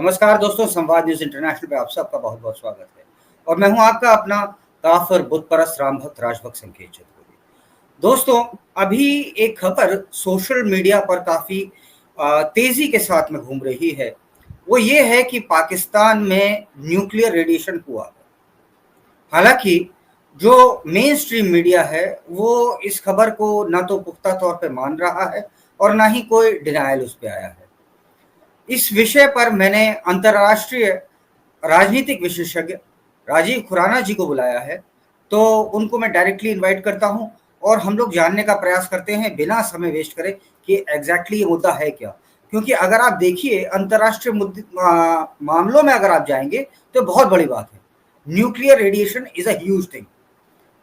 नमस्कार दोस्तों, संवाद न्यूज इंटरनेशनल पे आप सबका बहुत बहुत स्वागत है। और मैं हूं आपका अपना काफिर बुत परस्त राम भक्त राजभक्त संकेत चतुर्वेदी। दोस्तों, अभी एक खबर सोशल मीडिया पर काफी तेजी के साथ में घूम रही है। वो ये है कि पाकिस्तान में न्यूक्लियर रेडिएशन हुआ। हालांकि जो मेन स्ट्रीम मीडिया है वो इस खबर को ना तो पुख्ता तौर पे मान रहा है और ना ही कोई डिनायल उस पे आया है। इस विषय पर मैंने अंतर्राष्ट्रीय राजनीतिक विशेषज्ञ राजीव खुराना जी को बुलाया है, तो उनको मैं डायरेक्टली इनवाइट करता हूं और हम लोग जानने का प्रयास करते हैं बिना समय वेस्ट करे कि एग्जैक्टली ये मुद्दा है क्या। क्योंकि अगर आप देखिए अंतर्राष्ट्रीय मामलों में अगर आप जाएंगे तो बहुत बड़ी बात है। Nuclear radiation is a huge thing.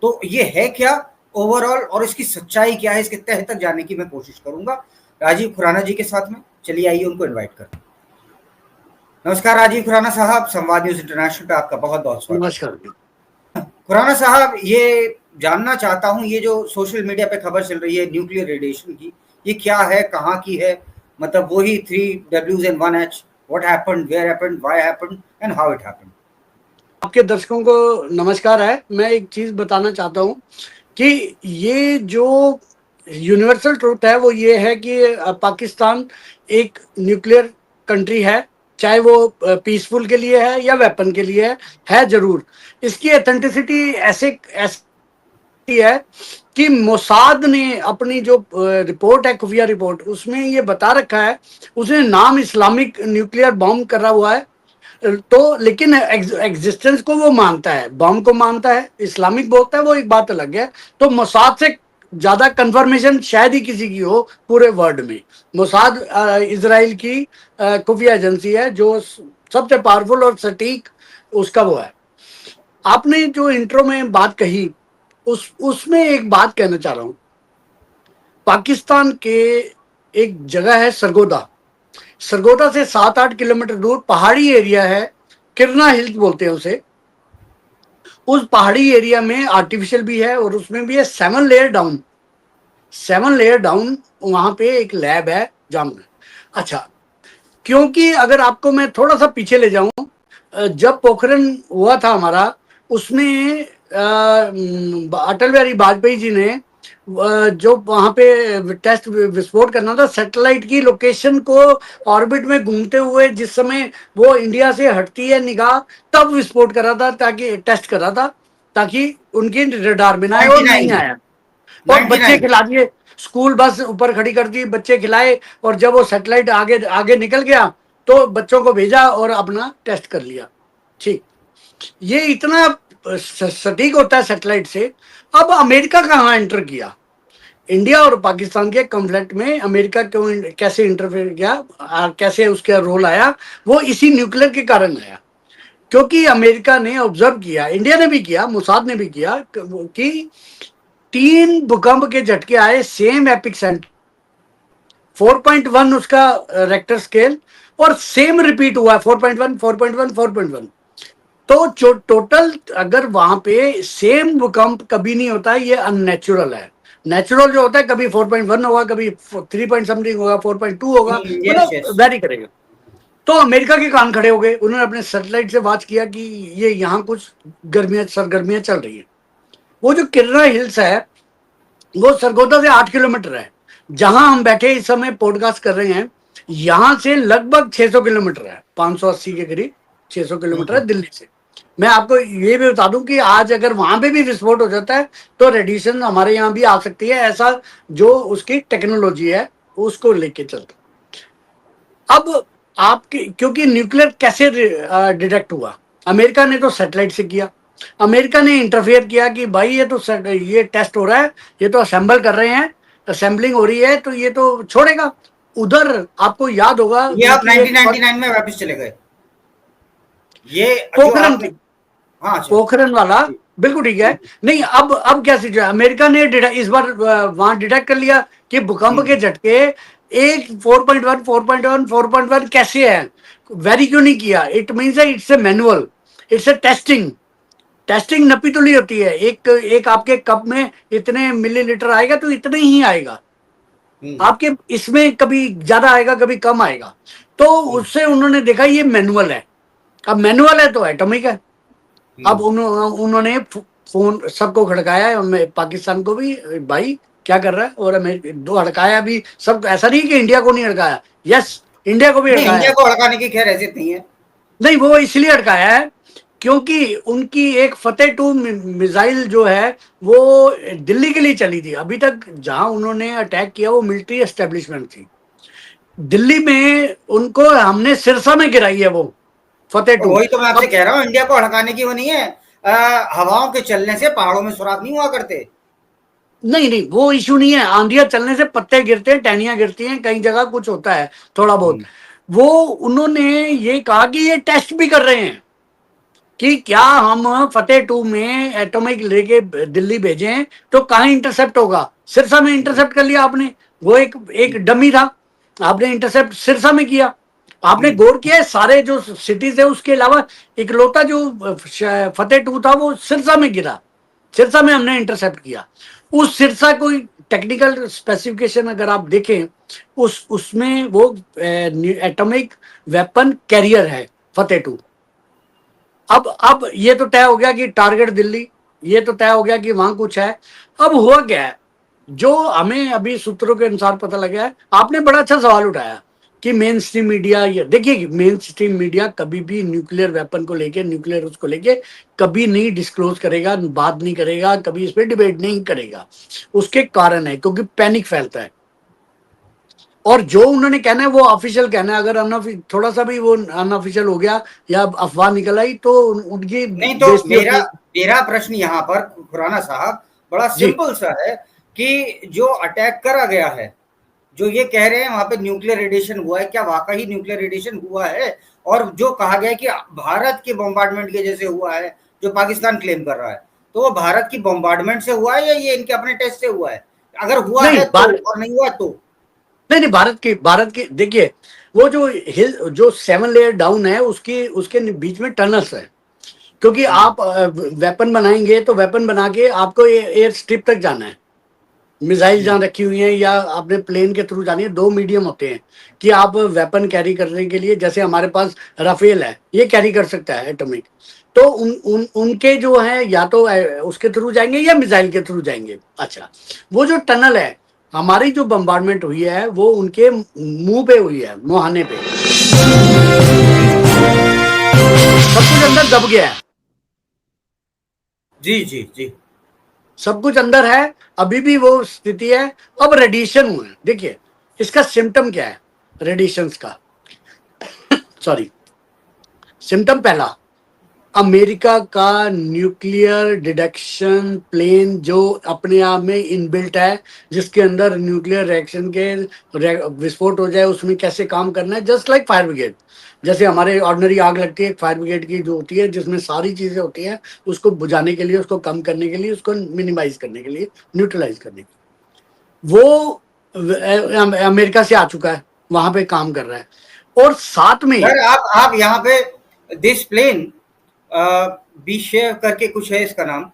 तो ये है क्या ओवरऑल और इसकी सच्चाई क्या है, इसके तह तक जानने की मैं कोशिश करूंगा राजीव खुराना जी के साथ में। चलिए आइए उनको इनवाइट करते हैं। नमस्कार राजीव खुराना साहब, संवाद न्यूज इंटरनेशनल पे आपका बहुत बहुत स्वागत। नमस्कार खुराना साहब, ये जानना चाहता हूँ ये जो सोशल मीडिया पे खबर चल रही है न्यूक्लियर रेडिएशन की, ये क्या है, कहाँ की है? मतलब वही 3 Ws and 1H, what happened, where happened, why happened and how it happened. आपके दर्शकों को नमस्कार है। मैं एक चीज बताना चाहता हूँ कि ये जो यूनिवर्सल ट्रूथ है वो ये है कि पाकिस्तान एक न्यूक्लियर कंट्री है, चाहे वो पीसफुल के लिए है या वेपन के लिए है जरूर। इसकी ऑथेंटिसिटी ऐसी है कि मोसाद ने अपनी जो रिपोर्ट है, खुफिया रिपोर्ट, उसमें ये बता रखा है, उसने नाम इस्लामिक न्यूक्लियर बॉम्ब करा हुआ है। तो लेकिन एग्जिस्टेंस को वो मानता है, बॉम्ब को मानता है, इस्लामिक बोलता है, वो एक बात अलग है। तो मोसाद से ज्यादा कंफर्मेशन शायद ही किसी की हो पूरे वर्ल्ड में। मोसाद इजराइल की खुफिया एजेंसी है जो सबसे पावरफुल और सटीक उसका वो है। आपने जो इंट्रो में बात कही उसमें एक बात कहना चाह रहा हूं। पाकिस्तान के एक जगह है सरगोदा, सरगोदा से 7-8 किलोमीटर दूर पहाड़ी एरिया है, किरना हिल्स बोलते हैं उसे। उस पहाड़ी एरिया में आर्टिफिशियल भी है और उसमें भी है 7 लेयर डाउन वहां पे एक लैब है जामुन। अच्छा, क्योंकि अगर आपको मैं थोड़ा सा पीछे ले जाऊं, जब पोखरण हुआ था हमारा, उसमें अटल बिहारी वाजपेयी जी ने जो वहां पे टेस्ट विस्फोट करना था, सैटेलाइट की लोकेशन को ऑर्बिट में घूमते हुए जिस समय वो इंडिया से हटती है निगाह, तब विस्फोट करा था, ताकि टेस्ट करा था, ताकि उनकी रडार में ना आए, और नहीं आया। और बच्चे 99 खिला दिए, स्कूल बस ऊपर खड़ी कर दी, बच्चे खिलाए, और जब वो सैटेलाइट आगे आगे निकल गया तो बच्चों को भेजा और अपना टेस्ट कर लिया। ठीक, ये इतना सटीक होता है सैटेलाइट से। अब अमेरिका कहाँ एंटर किया? इंडिया और पाकिस्तान के कॉन्फ्लिक्ट में अमेरिका क्यों, कैसे इंटरफेयर किया, कैसे उसका रोल आया? वो इसी न्यूक्लियर के कारण आया, क्योंकि अमेरिका ने ऑब्जर्व किया, इंडिया ने भी किया, मोसाद ने भी किया कि 3 भूकंप के झटके आए सेम एपिक सेंटर, 4.1 उसका रेक्टर स्केल, और सेम रिपीट हुआ 4.1 4.1 4.1। तो जो टोटल, अगर वहां पे सेम भूकंप कभी नहीं होता है, ये अननेचुरल है। नेचुरल जो होता है, कभी 4.1 होगा, कभी 3 पॉइंट समथिंग होगा, 4.2 होगा, यस मतलब यस। वेरी करेगा। तो अमेरिका के कान खड़े हो गए, उन्होंने अपने सैटेलाइट से वॉच किया कि ये यहाँ कुछ सरगर्मियां चल रही है। वो जो किरना हिल्स है वो सरगोदा से 8 किलोमीटर है, जहां हम बैठे इस समय पॉडकास्ट कर रहे हैं, यहां से लगभग 600 किलोमीटर है, 580 के करीब 600 किलोमीटर है दिल्ली से। मैं आपको ये भी बता दूं कि आज अगर वहां पे भी विस्फोट हो जाता है तो रेडिएशन हमारे यहाँ भी आ सकती है, ऐसा जो उसकी टेक्नोलॉजी है उसको लेके चलता। अब आपके, क्योंकि न्यूक्लियर कैसे डिटेक्ट हुआ? अमेरिका ने तो सैटेलाइट से किया, अमेरिका ने इंटरफेयर किया कि भाई ये तो ये टेस्ट हो रहा है, ये तो असेंबल कर रहे हैं, असेंबलिंग हो रही है, तो ये तो छोड़ेगा। उधर आपको याद होगा ये आप उनकी एक 1999 में वापस चले गए। ये जो पोखरण आपने, थी, हाँ अच्छा पोखरण वाला, जी, बिल्कुल ठीक है। जी, नहीं, अब क्या सिचुएशन, अमेरिका ने इस बार वहां डिटेक्ट कर लिया कि भूकंप के झटके एक 4.1 4.1 4.1 कैसे है, वेरी क्यों नहीं किया? It means it's a manual, it's a testing. Testing नपी तुली होती है, एक एक आपके कप में इतने मिलीलीटर आएगा तो इतने ही आएगा। आपके इसमें कभी ज्यादा आएगा, कभी कम आएगा। तो उससे उन्होंने देखा ये मैनुअल है। अब मैनुअल है तो एटॉमिक है। अब उन्होंने फोन सबको खड़काया, पाकिस्तान को भी, भाई क्या कर रहा है, और दो हड़काया भी सब। ऐसा नहीं कि इंडिया को नहीं हड़काया, यस इंडिया को भी नहीं, हड़काया इंडिया है। को हड़काने की खैर हैसियत नहीं है। नहीं, वो इसलिए हड़काया है क्योंकि उनकी एक फतेह 2 मिसाइल जो है वो दिल्ली के लिए चली थी। अभी तक जहां उन्होंने अटैक किया वो मिलिट्री एस्टेब्लिशमेंट थी दिल्ली में। उनको हमने सिरसा में गिराई है वो फतेह और 2। वही तो मैं आपसे अब कह रहा हूँ, इंडिया को हड़काने की वो नहीं है। हवाओं के चलने से पहाड़ों में सुराख नहीं हुआ करते। नहीं नहीं, वो इशू नहीं है। आंधियां चलने से पत्ते गिरते हैं, टहनियां गिरती हैं, कई जगह कुछ होता है थोड़ा बहुत। वो उन्होंने ये कहा कि ये टेस्ट भी कर रहे हैं कि क्या हम फतेह 2 में एटॉमिक लेके दिल्ली भेजें तो कहाँ इंटरसेप्ट होगा। सिरसा में इंटरसेप्ट कर लिया आपने, वो एक एक डमी था, आपने इंटरसेप्ट सिरसा में किया। आपने गौर किया है सारे जो सिटीज है उसके अलावा इकलौता जो फतेह 2 था वो सिरसा में गिरा। सिरसा में हमने इंटरसेप्ट किया। उस सिरसा को टेक्निकल स्पेसिफिकेशन अगर आप देखें, उसमें वो एटॉमिक वेपन कैरियर है फतेह 2। अब ये तो तय हो गया कि टारगेट दिल्ली, ये तो तय हो गया कि वहां कुछ है। अब हुआ क्या है, जो हमें अभी सूत्रों के अनुसार पता लगा है, आपने बड़ा अच्छा सवाल उठाया कि मेन स्ट्रीम मीडिया, ये देखिए मेन स्ट्रीम मीडिया कभी भी न्यूक्लियर वेपन को लेके, न्यूक्लियर उसको लेके कभी नहीं डिस्क्लोज करेगा, बात नहीं करेगा, कभी इस पर डिबेट नहीं करेगा। उसके कारण है क्योंकि पैनिक फैलता है, और जो उन्होंने कहना है वो ऑफिशियल कहना है। अगर थोड़ा सा भी वो अनऑफिशियल हो गया या अफवाह निकल आई तो उनकी नहीं तो बेइज्जती मेरा होती है। मेरा प्रश्न यहाँ पर खुराना साहब बड़ा जी सिंपल सा है कि जो अटैक करा गया है, जो ये कह रहे हैं वहां पे न्यूक्लियर रेडिएशन हुआ है, क्या वाकई न्यूक्लियर रेडिएशन हुआ है? और जो कहा गया है कि भारत के बॉम्बार्डमेंट के जैसे हुआ है, जो पाकिस्तान क्लेम कर रहा है, तो वो भारत की बॉम्बार्डमेंट से हुआ है या ये इनके अपने टेस्ट से हुआ है? अगर हुआ नहीं है तो, और नहीं हुआ तो? नहीं नहीं, भारत की देखिए, वो जो हिल जो 7 लेयर डाउन है उसकी उसके बीच में टनल्स है। क्योंकि आप वेपन बनाएंगे तो वेपन बना के आपको एयर स्ट्रिप तक जाना है। मिसाइल जहाँ रखी हुई है या आपने प्लेन के थ्रू जानी है, दो मीडियम होते हैं कि आप वेपन कैरी करने के लिए। जैसे हमारे पास राफेल है, ये कैरी कर सकता है एटॉमिक। तो उनके जो है या तो उसके थ्रू जाएंगे या मिसाइल के थ्रू जाएंगे। अच्छा, वो जो टनल है, हमारी जो बम्बार्डमेंट हुई है वो उनके मुंह पे हुई है, मुहाने पे। सब कुछ अंदर दब गया है, जी जी जी। सब कुछ अंदर है, अभी भी वो स्थिति है। अब रेडिएशन हुआ है, देखिए इसका सिम्टम क्या है रेडिएशन का। सॉरी, सिम्टम पहला, अमेरिका का न्यूक्लियर डिडक्शन प्लेन जो अपने आप में इनबिल्ट है, जिसके अंदर न्यूक्लियर रिएक्शन के विस्फोट हो जाए उसमें कैसे काम करना है। जस्ट लाइक फायर ब्रिगेड, जैसे हमारे ऑर्डिनरी आग लगती है, फायर ब्रिगेड की जो होती है जिसमें सारी चीजें होती हैं उसको बुझाने के लिए, उसको कम करने के लिए, उसको मिनिमाइज करने के लिए, न्यूट्रलाइज करने के लिए। वो अमेरिका से आ चुका है, वहां पे काम कर रहा है। और साथ में सर आप यहाँ पे दिस प्लेन बीशेव करके कुछ है इसका नाम,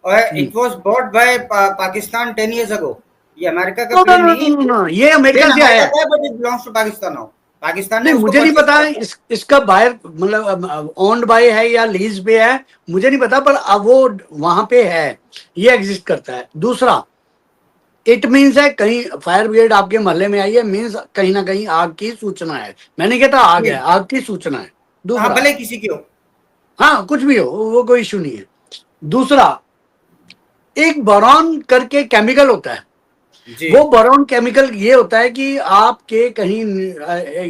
और it was bought by Pakistan 10 years ago। ये अमेरिका का प्लेन नहीं, ये अमेरिका प्लेन से आया अमेरिका है। का है but it belongs to Pakistan now. Pakistan ने नहीं, उसको मुझे नहीं परचेज पता किया। इसका बायर मतलब ओन्ड बाय है या लीज पे है, मुझे नहीं पता, पर अब वो वहां पे है, ये एग्जिस्ट करता है। दूसरा, इट मीन्स है कहीं फायर ब्रिगेड आपके मोहल्ले में आई है, मीन्स कहीं ना कहीं आग की सूचना है। मैंने कहता आग है, जी। आग की सूचना है। हाँ, दूसरा, भले किसी की हो। हाँ कुछ भी हो वो कोई इशू नहीं है। दूसरा, एक बोरॉन करके केमिकल होता है। जी। वो बोरॉन केमिकल ये होता है कि आपके कहीं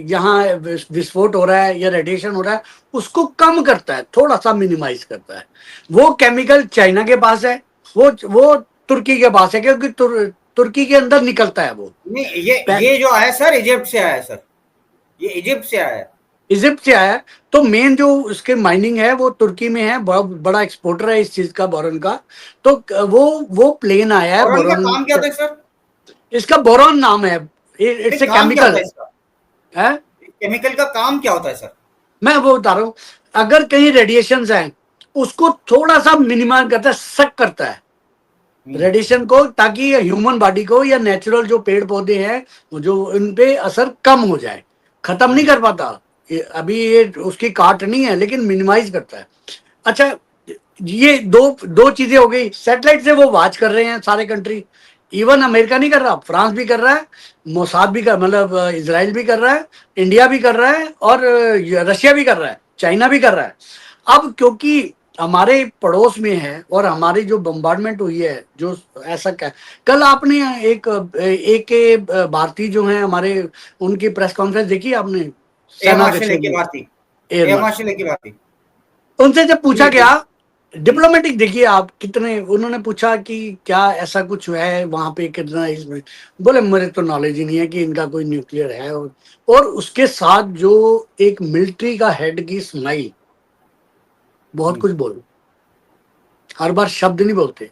यहाँ विस्फोट हो रहा है या रेडिएशन हो रहा है, उसको कम करता है, थोड़ा सा मिनिमाइज करता है। वो केमिकल चाइना के पास है, वो तुर्की के पास है, क्योंकि तुर्की के अंदर निकलता है वो। नहीं, ये जो आया सर इजिप्ट से आया है सर, ये इजिप्ट से आया है। इजिप्ट से आया है। तो मेन जो उसके माइनिंग है वो तुर्की में है, बड़ा बड़ा एक्सपोर्टर है इस चीज का, बोरॉन का। तो वो प्लेन आया है और उनका बोरॉन। काम क्या होता है सर? इसका बोरॉन नाम है, नहीं, इट्स ए काम क्या होता केमिकल है इसका? है। केमिकल का काम क्या होता है सर? मैं वो बता रहा हूं, अगर कहीं रेडिएशन है उसको थोड़ा सा मिनिमाइज करता है, सक करता है। रेडिएशन को, ताकि ह्यूमन बॉडी को या नेचुरल जो पेड़ पौधे हैं जो उन पे असर कम हो जाए। खत्म नहीं कर पाता अभी, ये उसकी काट नहीं है, लेकिन मिनिमाइज करता है। अच्छा, ये दो दो चीजें हो गई। सैटेलाइट से वो वॉच कर रहे हैं सारे कंट्री, इवन अमेरिका नहीं कर रहा, फ्रांस भी कर रहा है, मोसाद भी कर, मतलब इजराइल भी कर रहा है, इंडिया भी कर रहा है, और रशिया भी कर रहा है, चाइना भी कर रहा है। अब क्योंकि हमारे पड़ोस में है और हमारी जो बम्बार्डमेंट हुई है, जो ऐसा क्या, कल आपने एक भारतीय जो है हमारे, उनकी प्रेस कॉन्फ्रेंस देखी आपने? एयर सेना के मार्शल की बात थी, एयर एयर मार्शल, मार्शल की बात थी। उनसे जब पूछा जी गया, जी जी डिप्लोमेटिक देखिए आप कितने, उन्होंने पूछा कि क्या ऐसा कुछ है वहां पे, कितना इसमें, बोले मेरे तो नॉलेज ही नहीं है कि इनका कोई न्यूक्लियर है। और उसके साथ जो एक मिलिट्री का हेड की स्माइल, बहुत कुछ बोल, हर बार शब्द नहीं बोलते,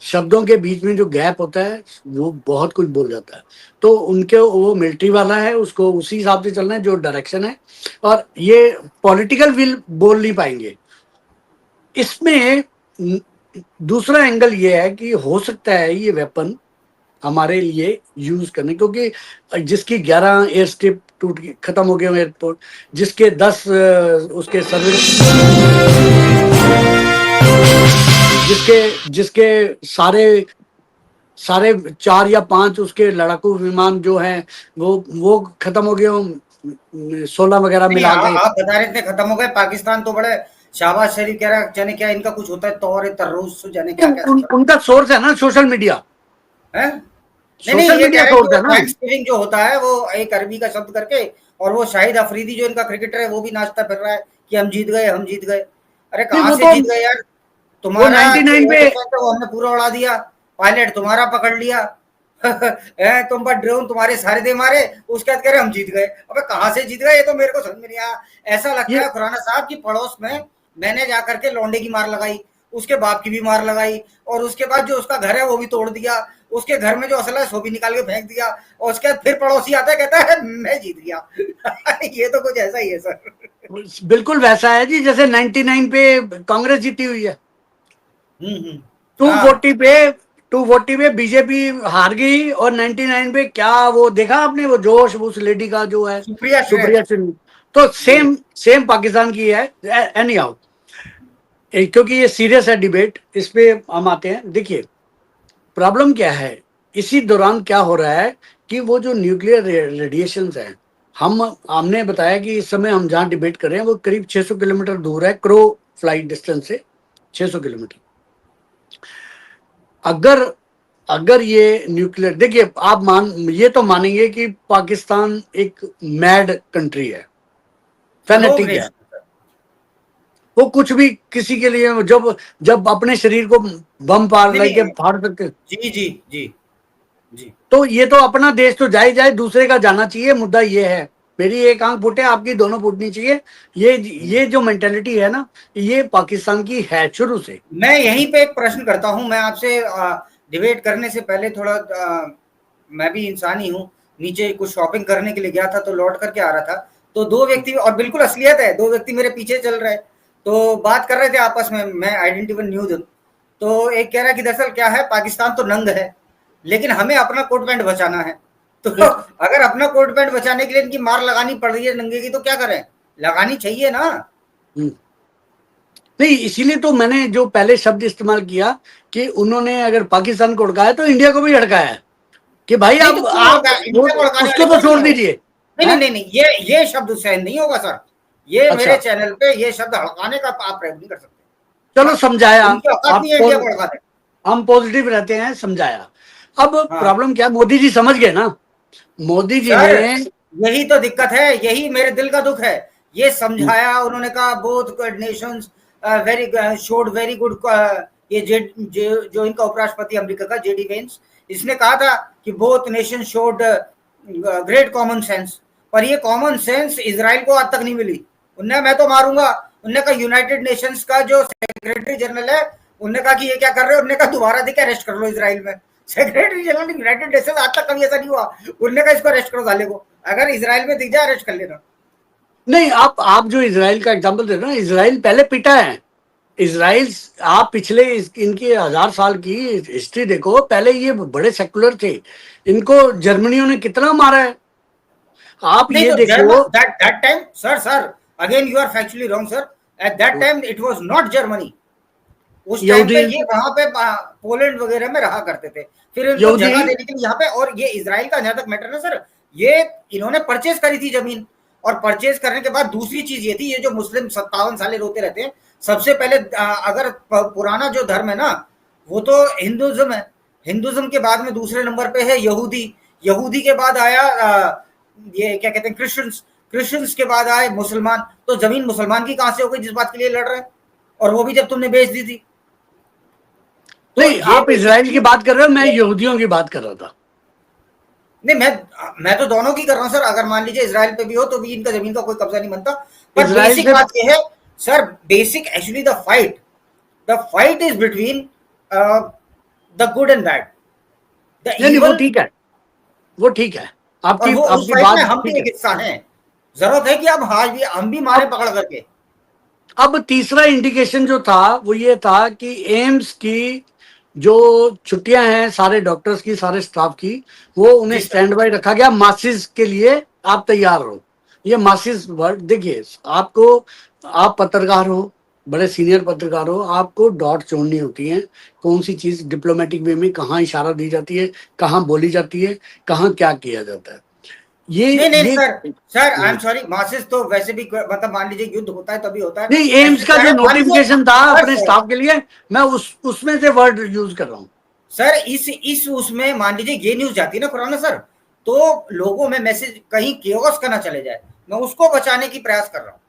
शब्दों के बीच में जो गैप होता है वो बहुत कुछ बोल जाता है। तो उनके, वो मिलिट्री वाला है, उसको उसी हिसाब से चलना है जो डायरेक्शन है, और ये पॉलिटिकल विल बोल नहीं पाएंगे इसमें। दूसरा एंगल ये है कि हो सकता है ये वेपन हमारे लिए यूज करने, क्योंकि जिसकी 11 एयर स्ट्रिप टूट खत्म हो गए एयरपोर्ट, जिसके 10 उसके सर्विस, जिसके जिसके सारे सारे 4 या 5 उसके लड़ाकू विमान जो हैं वो खत्म हो गए, 16 वगैरह नहीं, मिला के। आप बता रहे थे खत्म हो गए, पाकिस्तान तो बड़े शाबाज शरीफ कह रहा, जाने क्या इनका कुछ होता है, तौर तर्रूस, जाने क्या क्या उनका सोर्स है ना सोशल मीडिया, है। नहीं नहीं, सोशल ये कह मीडिया रहे हैं कि सोर्स वो है ना। थैंक्स गिविंग जो होता है वो एक अरबी का शब्द करके, और वो शाहिद अफरीदी जो इनका क्रिकेटर है वो भी नाचता फिर रहा है कि हम जीत गए, हम जीत गए। अरे नहीं, कहाँ वो से तो जीत गए यार? वो तुम्हारा जो 99 पे, एयरक्राफ्ट है वो हमने पूरा उड़ा दिया, पायलट तुम्हारा पकड़ लिया है, तुम पर ड्रोन तुम्हारे सारे दे मारे, उसके बाद कह रहे हम जीत गए। अबे कहाँ से जीत गए, ये तो मेरे को समझ में नहीं आया। ऐसा लगता ये है खुराना साहब की पड़ोस में मैंने जाकर के लौंडे की मार लगाई, उसके बाप की भी मार लगाई, और उसके बाद जो उसका घर है वो भी तोड़ दिया, उसके घर में जो असला है सो भी निकाल के फेंक दिया, और उसके बाद फिर पड़ोसी आता है कहता है मैं जीत गया ये तो कुछ ऐसा ही है सर। बिल्कुल वैसा है जी, जैसे 99 पे कांग्रेस जीती हुई है, हम्म। टू हाँ, फोर्टी पे 240 पे बीजेपी हार गई, और 99 पे क्या वो देखा आपने, वो जोश उस लेडी का जो है, सुप्रिया सुप्रिया श्रेष्ठ। सिंह। तो जी सेम सेम पाकिस्तान की है। एनी हाउ, क्योंकि ये सीरियस है डिबेट, इस पे हम आते हैं। देखिए प्रॉब्लम क्या है, इसी दौरान क्या हो रहा है कि वो जो न्यूक्लियर रेडिएशन है, हमने बताया कि इस समय हम जहां डिबेट कर रहे हैं वो करीब 600 किलोमीटर दूर है, क्रो फ्लाइट डिस्टेंस से 600 किलोमीटर। अगर अगर ये न्यूक्लियर, देखिए आप ये तो मानेंगे कि पाकिस्तान एक मैड कंट्री है, रोग फैनेटिक है, रेश। वो कुछ भी किसी के लिए, जब जब अपने शरीर को बम पार नहीं लेके नहीं, फाड़ सकते। जी जी जी जी। तो ये तो अपना देश तो जाए जाए, दूसरे का जाना चाहिए, मुद्दा ये है। मेरी एक आंख फूटे, आपकी दोनों फूटनी चाहिए। ये जो मेंटेलिटी है ना, ये पाकिस्तान की है शुरू से। मैं यहीं पे एक प्रश्न करता हूं, मैं आपसे डिबेट करने से पहले थोड़ा मैं भी इंसान ही हूँ, नीचे कुछ शॉपिंग करने के लिए गया था तो लौट करके आ रहा था, तो दो व्यक्ति, और बिल्कुल असलियत है, दो व्यक्ति मेरे पीछे चल रहे, तो बात कर रहे थे आपस में, मैं आई डेंट इवन न्यू देम। तो एक कह रहा है कि दरअसल क्या है, पाकिस्तान तो नंग है लेकिन हमें अपना कोट पैंट बचाना है, तो अगर अपना कोट पैंट बचाने के लिए इनकी मार लगानी पड़ रही है नंगे की, तो क्या करें, लगानी चाहिए ना। हम्म। नहीं, इसीलिए तो मैंने जो पहले शब्द इस्तेमाल किया कि उन्होंने अगर पाकिस्तान को उड़काया तो इंडिया को भी उड़काया है, कि भाई नहीं तो अब क्यों आप लड़का, इंडिया को लड़काने उसको वाले तो कौन छोड़ है वो? दीजिए। नहीं नहीं हैं? नहीं नहीं, ये शब्द सहन नहीं होगा सर, ये मेरे अच्छा, चैनल पे ये शब्द हड़काने का आप प्रयोग नहीं कर सकते। चलो हाँ, समझाया। उनकी औकात आप नहीं है इंडिया को हड़का दे। हम पॉजिटिव रहते हैं, समझाया। अब हाँ प्रॉब्लम क्या, मोदी जी समझ गए ना, मोदी जी ने। सर, यही तो दिक्कत है, यही मेरे दिल का दुख है। ये समझाया उन्होंने, कहा both Nations very showed very good, ये जो इनका उपराष्ट्रपति अमेरिका का जेडी वेंस, इसने कहा था कि both nation showed great common sense, पर ये कॉमन सेंस इसराइल को आज तक नहीं मिली। उनने मैं तो मारूंगा, उनने कहा यूनाइटेड नेशंस का जो सेक्रेटरी जनरल है, उनने कहा कि ये क्या कर रहे हो, उनने कहा दोबारा देखे अरेस्ट कर लो इसराइल में। सेक्रेटरी जनरल यूनाइटेड नेशन, आज तक कभी ऐसा नहीं हुआ। उनने कहा इसको अरेस्ट करो साले को, अगर इसराइल में दिख जाए अरेस्ट कर लेना। नहीं, आप जो इसराइल का एग्जांपल दे रहे हो ना, इसराइल पहले पिटा है, इसराइल, आप पिछले इनकी 1000 साल की हिस्ट्री देखो, पहले ये बड़े सेकुलर थे, इनको जर्मनियों ने कितना मारा है, आप नहीं ये तो देखो। That time sir again you are factually wrong sir. At that time it was not Germany. उस टाइम पे यहूदी ये वहां पे पोलैंड वगैरह में रहा करते थे, फिर इनको यहूदी जगह देने के लिए यहाँ पे। और ये इजराइल का जहां तक मैटर ना सर, ये इन्होंने परचेज करी थी जमीन, और परचेज करने के बाद दूसरी चीज ये थी, ये जो मुस्लिम 57 साल रोते रहते हैं, सबसे पहले अगर पुराना जो धर्म है ना, वो तो हिंदुज्म है। हिंदुज्म के बाद में दूसरे नंबर पे है यहूदी। यहूदी के बाद आया ये क्या कहते हैं, क्रिश्चियंस। क्रिश्चियंस के बाद आए मुसलमान। तो जमीन मुसलमान की कहां से हो गई जिस बात के लिए लड़ रहे हैं, और वो भी जब तुमने बेच दी थी। तो नहीं, ये आप इसराइल की बेसिकली, बात कर रहे हो, मैं यहूदियों की बात कर रहा था। नहीं मैं तो दोनों की कर रहा हूं सर। अगर मान लीजिए इसराइल पे भी हो तो भी इनका जमीन का कोई कब्जा नहीं बनता। पर इसराइल बेसिक से बात ये है sir, basic actually the fight is between the good and bad, the नहीं नहीं, वो इवल। ठीक है, वो ठीक है, और आपकी वो उस आपकी फाइट में बात हम भी ठीक है। एक हिस्सा हैं। जरूरत है कि अब हम भी मारे अब पकड़ करके। अब तीसरा इंडिकेशन जो था वो ये था कि एम्स की जो छुट्टियां हैं सारे डॉक्टर्स की, सारे स्टाफ की, वो उन्हें जी सर। स्टैंड बाय रखा गया, मासिस के लिए आप तैयार रहो। ये मासिस वर्ड देखिए, आपको, आप पत्रकार हो, बड़े सीनियर पत्रकार हो, आपको डॉट जोड़नी होती है, कौन सी चीज डिप्लोमेटिक वे में कहाँ इशारा दी जाती है, कहाँ बोली जाती है, कहाँ क्या किया जाता है। ये नहीं नहीं ये sir, sir I am sorry, masses तो वैसे भी मतलब मान लीजिए युद्ध होता है तभी होता है। नहीं, एम्स एक्चुअली का क्या जो है मान लीजिए नोटिफिकेशन था सर, अपने स्टाफ के लिए, मैं उसमें से वर्ड यूज कर रहा हूँ। सर इस उसमें मान लीजिए ये न्यूज जाती है ना कुरान सर, तो लोगों में मैसेज कहीं केओस का ना चले जाए, मैं उसको बचाने की प्रयास कर रहा हूँ।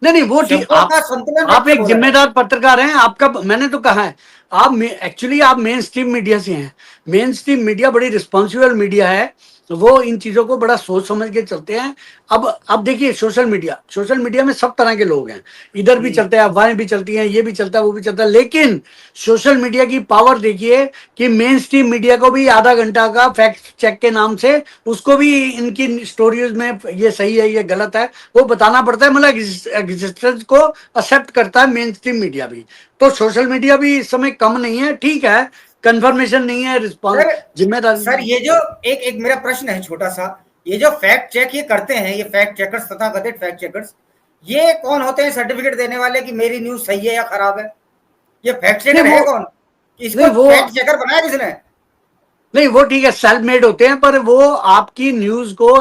नहीं नहीं, वो ठीक, शब्दों का संतुलन रख आप के एक बोला जाए। जिम्मेदार पत्रकार हैं, आपका मैंने तो कहा है, आप एक्चुअली आप मेन स्ट्रीम मीडिया से हैं। मेन स्ट्रीम मीडिया बड़ी रिस्पॉन्सिबल मीडिया है, वो इन चीजों को बड़ा सोच समझ के चलते हैं। अब देखिए, सोशल मीडिया में सब तरह के लोग हैं, इधर भी जी चलते हैं, अफवाहें भी चलती हैं, ये भी चलता है, वो भी चलता है, लेकिन सोशल मीडिया की पावर देखिए कि मेन स्ट्रीम मीडिया को भी आधा घंटा का फैक्ट चेक के नाम से, उसको भी इनकी स्टोरीज में ये सही है ये गलत है वो बताना पड़ता है, मतलब एग्जिस्टेंस को एक्सेप्ट करता है मेन स्ट्रीम मीडिया भी। तो सोशल मीडिया भी इस समय कम नहीं है, ठीक है, कंफर्मेशन नहीं है, रिस्पॉन्स सर। जिम्मेदार। सर ये जो एक एक मेरा प्रश्न है छोटा सा, ये जो फैक्ट चेक ये करते हैं, ये फैक्ट चेकर्स, तथा कथित फैक्ट चेकर्स, ये कौन होते हैं सर्टिफिकेट देने वाले कि मेरी न्यूज सही है या खराब है? ये फैक्ट नहीं चेकर वो है कौन? नहीं इसको वो फैक्ट चेकर बनाया किसने? नहीं, वो ठीक है, सेल्फ मेड होते हैं, पर वो आपकी न्यूज को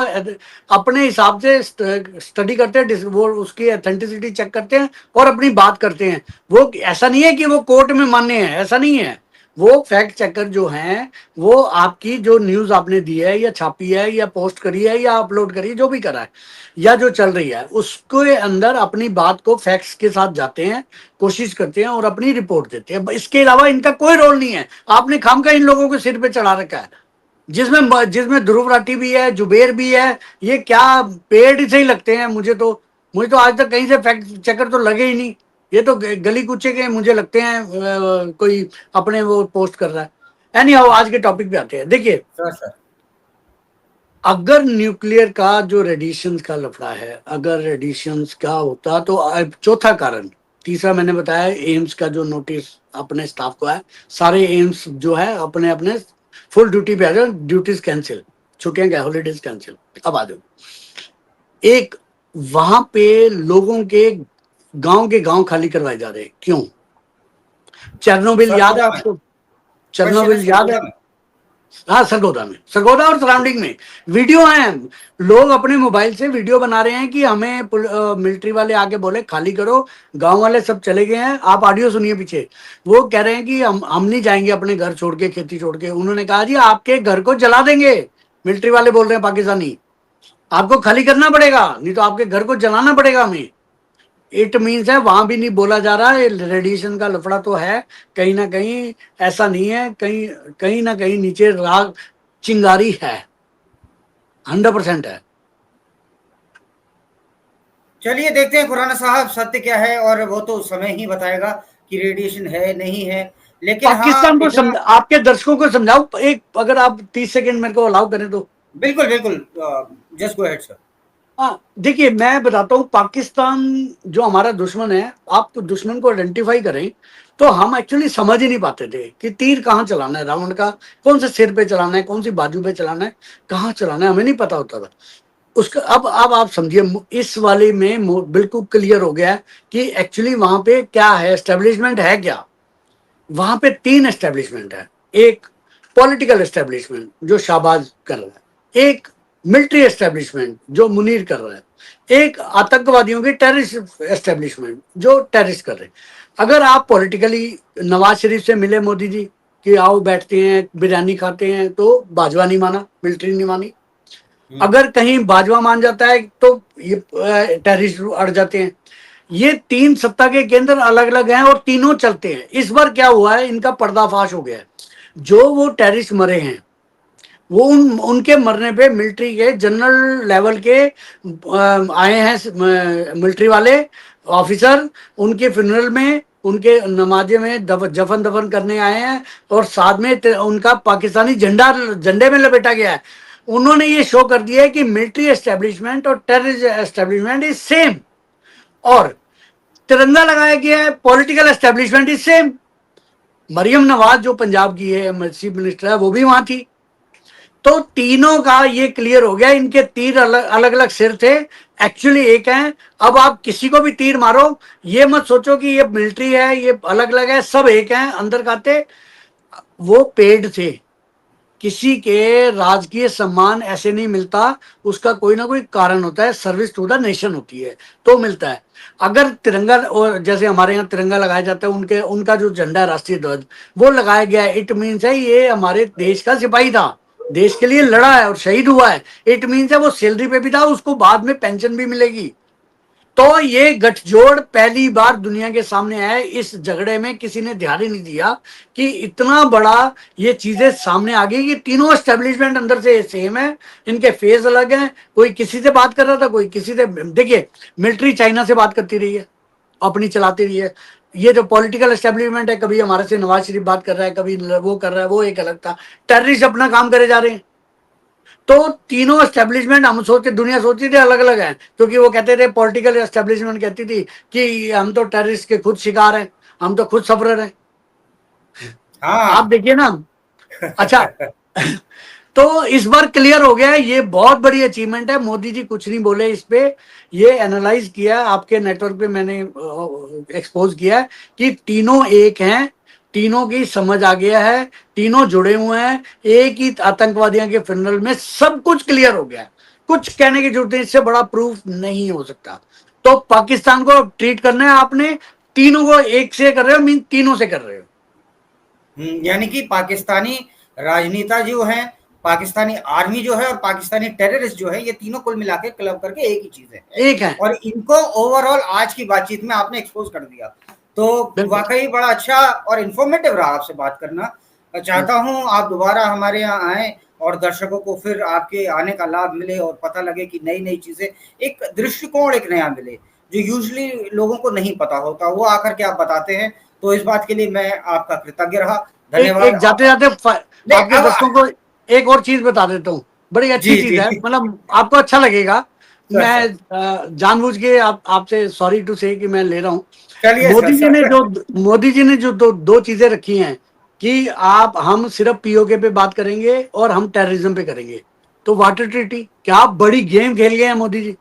अपने हिसाब से स्टडी करते हैं, वो उसकी ऑथेंटिसिटी चेक करते हैं और अपनी बात करते हैं। वो ऐसा नहीं है कि वो कोर्ट में मान्य है, ऐसा नहीं है। वो फैक्ट चेकर जो हैं, वो आपकी जो न्यूज आपने दी है या छापी है या पोस्ट करी है या अपलोड करी है, जो भी करा है या जो चल रही है, उसके अंदर अपनी बात को फैक्ट्स के साथ जाते हैं, कोशिश करते हैं और अपनी रिपोर्ट देते हैं। इसके अलावा इनका कोई रोल नहीं है। आपने खामखा इन लोगों को सिर पे चढ़ा रखा है, जिसमें जिसमें ध्रुव राठी भी है, जुबेर भी है, ये क्या पेड़ से ही लगते हैं मुझे तो आज तक कहीं से फैक्ट चेकर तो लगे ही नहीं। ये तो गली कुचे के मुझे लगते हैं, कोई अपने वो पोस्ट कर रहा है। एनी हाउ, आज के टॉपिक पे आते हैं। देखिए, सर सर अगर न्यूक्लियर का जो रेडिएशन का लफड़ा है, अगर रेडिएशन का होता तो चौथा कारण, तीसरा मैंने बताया एम्स का जो नोटिस अपने स्टाफ को है, सारे एम्स जो है अपने अपने फुल ड्यूटी पे आ जाओ, ड्यूटीज कैंसिल, छुट्टियां क्या, हॉलीडेज कैंसिल, अब आ जाओ। एक, वहां पे लोगों के गांव खाली करवाए जा रहे हैं, क्यों? चेरनोबिल याद है सरगोदा में आपको? क्वेश्चन है, चेरनोबिल याद है? सरगोदा में। हाँ, सरगोदा में, सरगोदा और सराउंडिंग में वीडियो हैं। लोग अपने मोबाइल से वीडियो बना रहे हैं कि हमें मिलिट्री वाले आके बोले खाली करो, गांव वाले सब चले गए हैं। आप ऑडियो सुनिए पीछे, वो कह रहे हैं कि हम नहीं जाएंगे अपने घर छोड़ के, खेती छोड़ के। उन्होंने कहा जी आपके घर को जला देंगे, मिलिट्री वाले बोल रहे हैं पाकिस्तानी, आपको खाली करना पड़ेगा, नहीं तो आपके घर को जलाना पड़ेगा हमें। इट मीन्स है, वहां भी नहीं बोला जा रहा है, रेडिएशन का लफड़ा तो है कहीं ना कहीं, ऐसा नहीं है, कहीं कहीं ना कहीं नीचे राग चिंगारी है, 100% है। चलिए देखते हैं खुराना साहब सत्य क्या है, और वो तो समय ही बताएगा कि रेडिएशन है नहीं है। लेकिन हाँ पाकिस्तान को इतना, आपके दर्शकों को समझाओ एक, अगर आप 30 सेकेंड मेरे को अलाउ करें तो। बिल्कुल बिल्कुल, जस्ट गो अहेड सर। हाँ, देखिए मैं बताता हूँ, पाकिस्तान जो हमारा दुश्मन है, आप तो दुश्मन को आइडेंटिफाई करें तो हम एक्चुअली समझ ही नहीं पाते थे कि तीर कहाँ चलाना है रावण का, कौन से सिर पे चलाना है, कौन सी बाजू पे चलाना है, कहाँ चलाना है, हमें नहीं पता होता था उसका। अब आप समझिए, इस वाले में बिल्कुल क्लियर हो गया है कि एक्चुअली वहां पे क्या है, एस्टेब्लिशमेंट है क्या। वहां पे तीन एस्टेब्लिशमेंट है। एक पॉलिटिकल एस्टेब्लिशमेंट जो शाहबाज कर रहा है, एक मिलिट्री एस्टेब्लिशमेंट जो मुनीर कर रहा है, एक आतंकवादियों की टेररिस्ट एस्टेब्लिशमेंट जो टेररिस्ट कर रहे हैं। अगर आप पॉलिटिकली नवाज शरीफ से मिले मोदी जी कि आओ बैठते हैं बिरयानी खाते हैं, तो बाजवा नहीं माना, मिलिट्री नहीं मानी। अगर कहीं बाजवा मान जाता है तो ये टेररिस्ट अड़ जाते हैं। ये तीन सत्ता के केंद्र अलग अलग हैं और तीनों चलते हैं। इस बार क्या हुआ है, इनका पर्दाफाश हो गया है। जो वो टेररिस्ट मरे हैं, वो उनके मरने पे मिलिट्री के जनरल लेवल के आए हैं मिलिट्री वाले ऑफिसर, उनके फ्यूनरल में, उनके नमाजे में जफन दफन करने आए हैं, और साथ में उनका पाकिस्तानी झंडा झंडे में लपेटा गया है। उन्होंने ये शो कर दिया है कि मिलिट्री एस्टेब्लिशमेंट और टेररिस्ट एस्टेब्लिशमेंट इज सेम, और तिरंगा लगाया गया है, political establishment is same. Maryam Nawaz जो पंजाब की है चीफ मिनिस्टर है, वो भी वहां थी। तो तीनों का ये क्लियर हो गया, इनके तीर अलग अलग सिर थे, एक्चुअली एक है। अब आप किसी को भी तीर मारो, ये मत सोचो कि ये मिलिट्री है, ये अलग अलग है, सब एक है अंदर खाते। वो पेड थे, किसी के राजकीय सम्मान ऐसे नहीं मिलता, उसका कोई ना कोई कारण होता है, सर्विस टू द नेशन होती है तो मिलता है। अगर तिरंगा, और जैसे हमारे यहाँ तिरंगा लगाया जाता है, उनके उनका जो झंडा है राष्ट्रीय ध्वज वो लगाया गया है, इट मीन्स है ये हमारे देश का सिपाही था, देश के लिए लड़ा है और शहीद हुआ है। इट मीन्स है वो सैलरी पे भी था, उसको बाद में पेंशन भी मिलेगी। तो ये गठजोड़ पहली बार दुनिया के सामने आया। इस झगड़े में किसी ने ध्यान ही नहीं दिया कि इतना बड़ा ये चीजें सामने आ गई कि तीनों एस्टेब्लिशमेंट अंदर से सेम है, इनके फेस अलग हैं। कोई किसी से बात कर रहा था, कोई किसी से। देखिए, मिलिट्री चाइना से बात करती रही है, अपनी चलाती रही है। ये जो पॉलिटिकल एस्टेब्लिशमेंट है, कभी हमारे से नवाज शरीफ बात कर रहा है, कभी वो कर रहा है, वो एक अलग था। टेररिस्ट अपना काम करे जा रहे हैं। तो तीनों एस्टेब्लिशमेंट हम सोचते, दुनिया सोचती थी अलग अलग है, क्योंकि वो कहते थे, पॉलिटिकल एस्टेब्लिशमेंट कहती थी कि हम तो टेररिस्ट के खुद शिकार हैं, हम तो खुद सफरर हैं। आप हाँ। देखिए ना। अच्छा, तो इस बार क्लियर हो गया है, ये बहुत बड़ी अचीवमेंट है। मोदी जी कुछ नहीं बोले इस पे, ये एनालाइज किया आपके नेटवर्क पे, मैंने एक्सपोज किया है कि तीनों एक हैं, तीनों की समझ आ गया है, तीनों जुड़े हुए हैं एक ही आतंकवादियों के फ्यूनरल में। सब कुछ क्लियर हो गया है, कुछ कहने की जरूरत नहीं, इससे बड़ा प्रूफ नहीं हो सकता। तो पाकिस्तान को ट्रीट करना है आपने, तीनों को एक से कर रहे हो, मीन तीनों से कर रहे हो। यानी कि पाकिस्तानी राजनेता जो हैं, पाकिस्तानी आर्मी जो है और पाकिस्तानी टेररिस्ट जो है, ये तीनों कुल मिला के क्लब करके एक ही चीज है, एक है, और इनको ओवरऑल आज की बातचीत में आपने एक्सपोज कर दिया। तो बिल्कुल। वाकई बड़ा अच्छा और इन्फॉर्मेटिव रहा आपसे बात करना। चाहता हूं आप दोबारा हमारे यहाँ आए और दर्शकों को फिर आपके आने का लाभ मिले और पता लगे कि नई नई चीजें, एक दृष्टिकोण एक नया मिले जो यूजली लोगों को नहीं पता होता, वो आकर के आप बताते हैं। तो इस बात के लिए मैं आपका कृतज्ञ रहा। एक धन्यवाद एक जाते आप। जाते नहीं आपके अब दर्शकों को एक और चीज बता देता हूँ, बड़ी अच्छी जी चीज जी है, मतलब आपको अच्छा लगेगा। सर मैं सर जानबूझ के आपसे सॉरी टू से कि मैं ले रहा हूँ। चलिए सर मोदी जी ने सर जो मोदी जी ने जो दो चीजें रखी हैं कि आप, हम सिर्फ पीओके पे बात करेंगे और हम टेररिज्म पे करेंगे। तो वाटर ट्रीटी, क्या बड़ी गेम खेल गए हैं मोदी जी,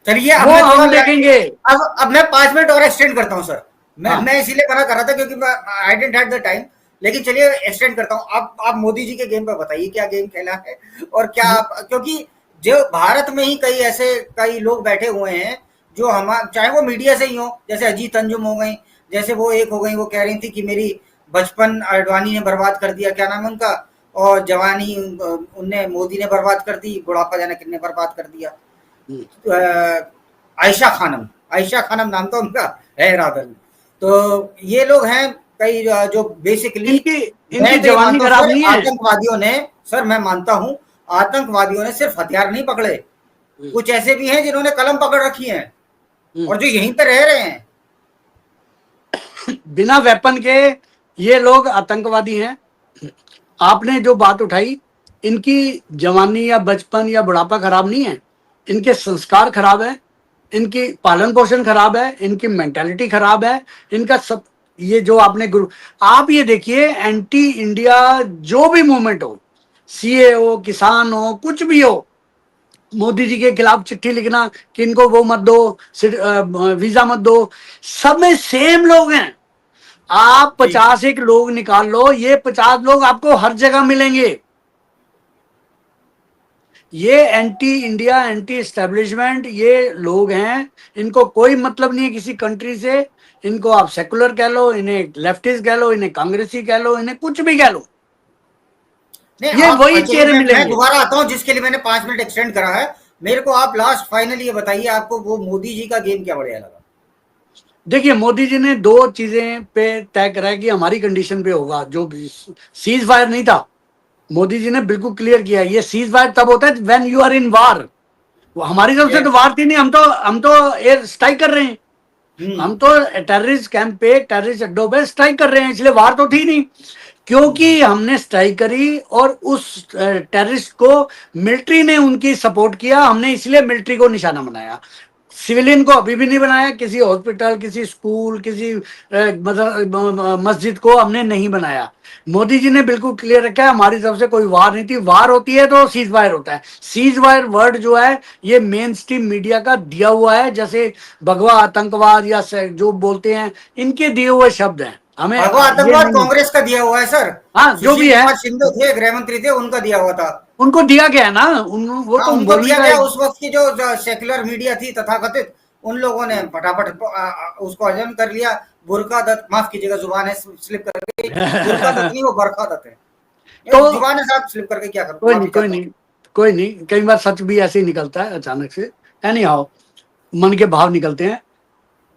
चलिए अब वो मैं थोड़ा हम देखेंगे। अब मैं 5 मिनट और एक्सटेंड करता हूँ सर। हाँ, मैं इसीलिए मना कर रहा था क्योंकि मैं आई डेंट हैड द टाइम। लेकिन चलिए एक्सटेंड करता हूँ। अब आप मोदी जी के गेम पे बताइए क्या गेम खेला है और क्या क्योंकि जो भारत में ही कई ऐसे कई लोग बैठे हुए हैं जो हम, चाहे वो मीडिया से ही हो, जैसे अजीत अंजुम हो गई, जैसे वो एक हो गई, वो कह रही थी कि मेरी बचपन अडवाणी ने बर्बाद कर दिया, क्या नाम है उनका, और जवानी उनने मोदी ने बर्बाद कर दी, बुढ़ापा जाने कितने बर्बाद कर दिया। आयशा खानम, आयशा खानम नाम तो उनका है रादर। तो ये लोग हैं कई जो बेसिकली, इनकी मैं इनकी तो ये जवानी मानता हूँ खराब सर, नहीं है। आतंकवादियों ने, सर मैं मानता हूँ आतंकवादियों ने सिर्फ हथियार नहीं पकड़े, कुछ ऐसे भी हैं जिन्होंने कलम पकड़ रखी है और जो यहीं पे रह रहे हैं। बिना वेपन के ये लोग आतंकवादी हैं। आपने जो बात उठाई, इनकी जवानी या बचपन या बुढ़ापा खराब नहीं है, इनके संस्कार खराब है, इनकी पालन पोषण खराब है, इनकी मेंटालिटी खराब है, इनका सब। ये जो आपने गुरु, आप ये देखिए, एंटी इंडिया जो भी मूवमेंट हो, सीए हो, किसान हो, कुछ भी हो, मोदी जी के खिलाफ चिट्ठी लिखना कि इनको वो मत दो, वीजा मत दो, सब में सेम लोग हैं। आप जी 50 एक लोग निकाल लो, ये 50 लोग आपको हर जगह मिलेंगे। ये एंटी इंडिया, एंटी एस्टेब्लिशमेंट ये लोग हैं, इनको कोई मतलब नहीं है किसी कंट्री से। इनको आप सेकुलर कह लो, इन्हें लेफ्टिस्ट कह लो, इन्हें कांग्रेसी कह लो, इन्हें कुछ भी कह लो, नहीं, ये आप वही चलिए, चेहरे मैं मिलेंगे। दोबारा आता हूँ जिसके लिए मैंने 5 मिनट एक्सटेंड करा है। मेरे को आप लास्ट फाइनल ये बताइए, आपको वो मोदी जी का गेम क्या बढ़िया लगा? देखिए, मोदी जी ने दो चीजें पे तय करा है कि हमारी कंडीशन पे होगा। जो सीज फायर नहीं था, मोदी जी ने बिल्कुल क्लियर किया, ये सीज फायर तब होता है व्हेन यू आर इन वार। हमारी तरफ से तो यस। वार थी नहीं, हम तो एयर स्ट्राइक कर रहे हैं। हम्म। हम तो टेररिस्ट कैंप पे, टेररिस्ट अड्डों पे स्ट्राइक कर रहे हैं, इसलिए वार तो थी नहीं। क्योंकि हमने स्ट्राइक करी और उस टेररिस्ट को मिलिट्री ने उनकी सपोर्ट किया, हमने इसलिए मिलिट्री को निशाना बनाया। सिविलियन को अभी भी नहीं बनाया, किसी हॉस्पिटल, किसी स्कूल, किसी मस्जिद को हमने नहीं बनाया। मोदी जी ने बिल्कुल क्लियर रखा है, हमारी तरफ से कोई वार नहीं थी। वार होती है तो सीज फायर होता है। सीज फायर वर्ड जो है, ये मेन स्ट्रीम मीडिया का दिया हुआ है, जैसे भगवा आतंकवाद या जो बोलते हैं, इनके दिए हुए शब्द हैं, हमें भगवा ये आतंकवाद नहीं। कांग्रेस का दिया हुआ है सर। हाँ, जो सुशील भी है, कुमार शिंदे थे, गृह मंत्री थे, उनका दिया हुआ था। उनको दिया गया है ना, वो हाँ, तो उनको बोलने दिया का गया। एक। उस वक्त की जो सेक्युलर मीडिया थी तथाकथित, उन लोगों ने फटाफट उसको हजम कर लिया। बुरका दत्त, माफ कीजिएगा जुबान है स्लिप करके, बुरका दत्त नहीं, वो बरखा दत्त है। तो जुबान है साहब, स्लिप करके क्या करूं, कोई नहीं, माफी कोई चाहता हूँ। नहीं, कोई नहीं, कई बार सच भी ऐसे ही निकलता है अचानक से। एनी हाउ, मन के भाव निकलते हैं।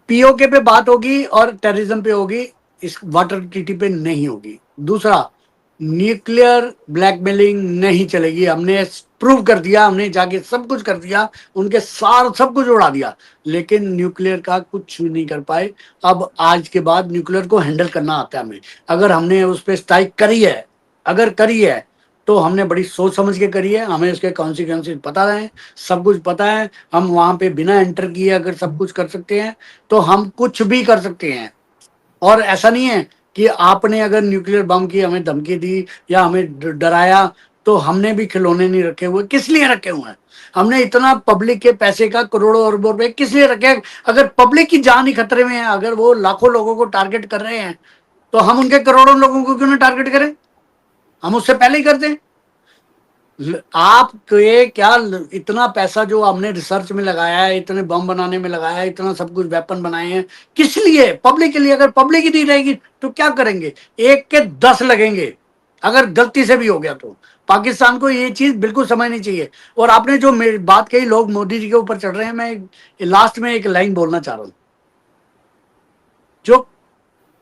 पीओके पे बात होगी और टेररिज्म पे होगी, इस वाटर ट्रीटी पे नहीं होगी। दूसरा, न्यूक्लियर ब्लैकमेलिंग नहीं चलेगी। हमने प्रूव कर दिया, हमने जाके सब कुछ कर दिया, उनके सार सब कुछ उड़ा दिया, लेकिन न्यूक्लियर का कुछ नहीं कर पाए। अब आज के बाद न्यूक्लियर को हैंडल करना आता है हमें। अगर हमने उस पर स्ट्राइक करी है, अगर करी है, तो हमने बड़ी सोच समझ के करी है, हमें उसके कॉन्सिक्वेंसेस पता है, सब कुछ पता है। हम वहां पे बिना एंटर किए अगर सब कुछ कर सकते हैं, तो हम कुछ भी कर सकते हैं। और ऐसा नहीं है कि आपने अगर न्यूक्लियर बम की हमें धमकी दी या हमें डराया तो हमने भी खिलौने नहीं रखे हुए। किस लिए रखे हुए हैं? हमने इतना पब्लिक के पैसे का करोड़ों अरबों रुपए किस लिए रखे हैं? अगर पब्लिक की जान ही खतरे में है, अगर वो लाखों लोगों को टारगेट कर रहे हैं, तो हम उनके करोड़ों लोगों को क्यों ना टारगेट करें? हम उससे पहले ही करते हैं। आपके क्या इतना पैसा जो हमने रिसर्च में लगाया है, इतने बम बनाने में लगाया है, इतना सब कुछ वेपन बनाए हैं, किस लिए? पब्लिक के लिए। अगर पब्लिक ही नहीं रहेगी तो क्या करेंगे? एक के 10 लगेंगे अगर गलती से भी हो गया तो। पाकिस्तान को ये चीज बिल्कुल समझनी चाहिए। और आपने जो बात कही, लोग मोदी जी के ऊपर चढ़ रहे हैं, मैं लास्ट में एक लाइन बोलना चाह रहा हूं। जो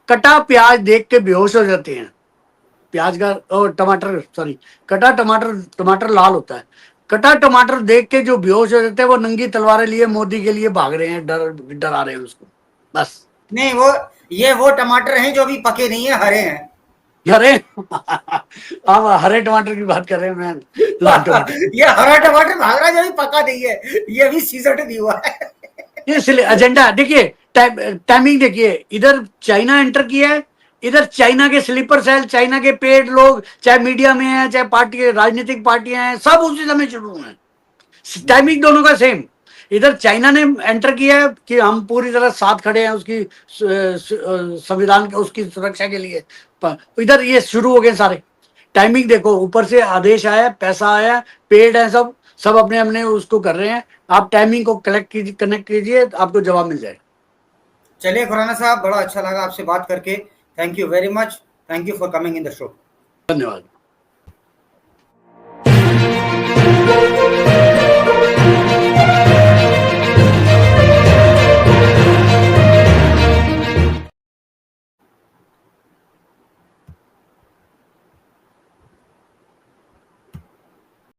कटा प्याज देख के बेहोश हो जाते हैं, प्याज का और टमाटर, सॉरी, कटा टमाटर, टमाटर लाल होता है, कटा टमाटर देख के जो बेहोश हो जाते हैं, वो नंगी तलवारें लिए मोदी के लिए भाग रहे हैं, डरा रहे हैं उसको, बस। नहीं, वो टमाटर हैं जो अभी पके नहीं है, हरे हैं। अरे हम हरे टमाटर की बात कर रहे हैं, मैं लाल टमाटर। ये हरा टमाटर भाग रहा है जो अभी पका नहीं है, ये अभी सीजन नहीं हुआ है। ये इसलिए एजेंडा देखिए, टाइमिंग देखिए, इधर चाइना एंटर किया है, इधर चाइना के स्लीपर सेल, चाइना के पेड लोग, चाहे मीडिया में है, चाहे पार्टी, राजनीतिक पार्टियां हैं, सब उसी समय शुरू हुए हैं। टाइमिंग दोनों का सेम। इधर चाइना ने एंटर किया है कि हम पूरी तरह साथ खड़े हैं उसकी संविधान के, उसकी सुरक्षा के लिए। इधर ये शुरू हो गए सारे। टाइमिंग देखो, ऊपर से आदेश आया, पैसा आया, पेड है, सब सब अपने अपने उसको कर रहे हैं। आप टाइमिंग को कनेक्ट कीजिए, आपको जवाब मिल जाएगा। चलिए खुराना साहब, बड़ा अच्छा लगा आपसे बात करके। Thank you very much. Thank you for coming in the show. धन्यवाद।